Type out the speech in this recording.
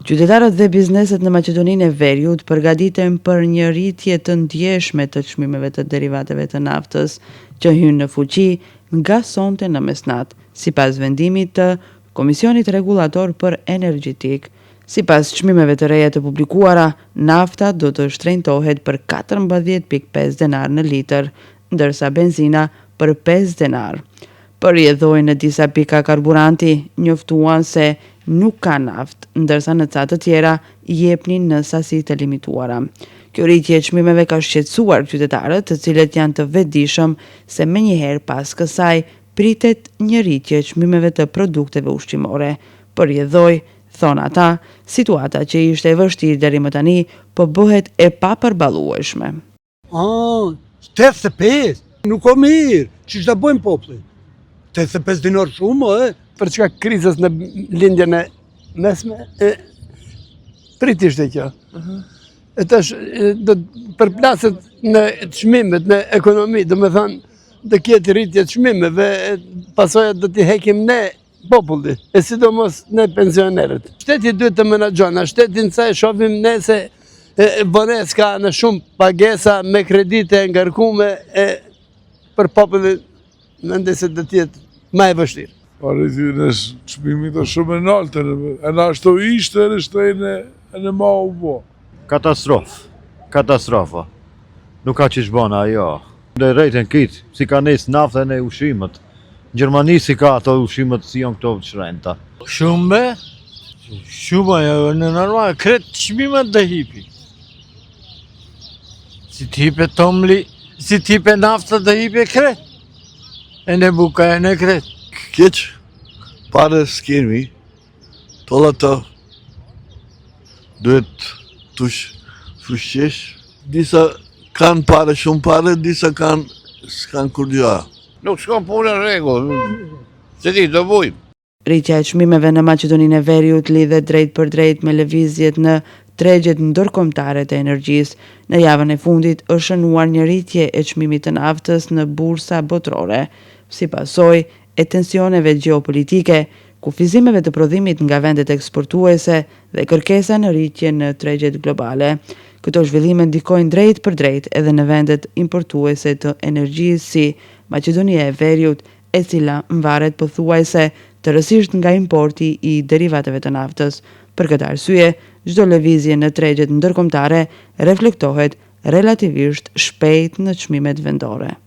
Qytetarët dhe bizneset në Maqedoninë e Veriut përgatiten për një rritje të ndjeshme të çmimeve të derivateve të naftës që hynë në fuqi nga sonte në mesnat, sipas vendimit të Komisionit Rregullator për Energjetik. Sipas çmimeve të reja të publikuara, nafta do të shtrenjtohet për 14.5 denar në litër, ndërsa benzina për 5 denar. Përjedhoi në disa pika karburanti njoftuan se nuk ka naftë, ndërsa në ca të tjera jepnin në sasi të limituara. Kjo rritje e çmimeve ka shqetësuar qytetarët, të cilët janë të vetëdijshëm se menjëherë pas kësaj pritet një rritje e çmimeve të produkteve ushqimore. Përjedhoi, thon ata, situata që ishte e vështirë deri më tani po bëhet e papërballueshme. 85, nuk o mirë, ç'është ta bëjmë populli? 85 dinar shumë, për çka krizës në lindjen e mesme, prit ishte kjo. E tash do përplaset në çmimet, në ekonomi, do me thënë, do ketë rritje të çmimeve, pasojat do t'i hekim ne populli, e sidomos ne pensionerët. Shteti duhet të menaxhon, shtetin sa e shohim ne se vones ka në shumë pagesa me kredite ngarkume për popullin, mendoj se do të jetë më e vështirë. Rritjen e çmimit është shumë e lartë, e na ashtu ishte edhe shtrejnë e në ma u bo. Katastrofa. Nuk ka që shbona ajo. Në rejtën kitë, si ka nesë naftën e ushimet. Në Gjermani si ka ato ushimet si janë këto shrenta. Shumë ajo në normal, kretë çmimet dhe hipi. Si t'hipe tomli, si t'hipe nafta dhe hipe kretë. E ne buka e ne kretë. Keq, pare s'kemi, tolla të duhet të fushqesh. Disa kanë pare, shumë pare, disa s'kan kur gjë. Nuk s'kam punë në rregull, se ti do bujmë. Rritja e çmimeve në Maqedoninë e Veriut lidhet drejt për drejt me lëvizjet në tregjet ndërkombëtare të energjisë. Në javën e fundit është shënuar një rritje e çmimit të naftës në bursa botërore, si pasojë e tensioneve gjeopolitike, kufizimeve të prodhimit nga vendet eksportuese dhe kërkesa në rritje në tregjet globale. Këto zhvillime ndikojnë drejt për drejt edhe në vendet importuese të energjisë si Maqedonia e Veriut, e cila mvaret pothuajse tërësisht nga importi i derivateve të naftës. Për këtë arsye, çdo lëvizje në tregjet ndërkombëtare reflektohet relativisht shpejt në çmimet vendore.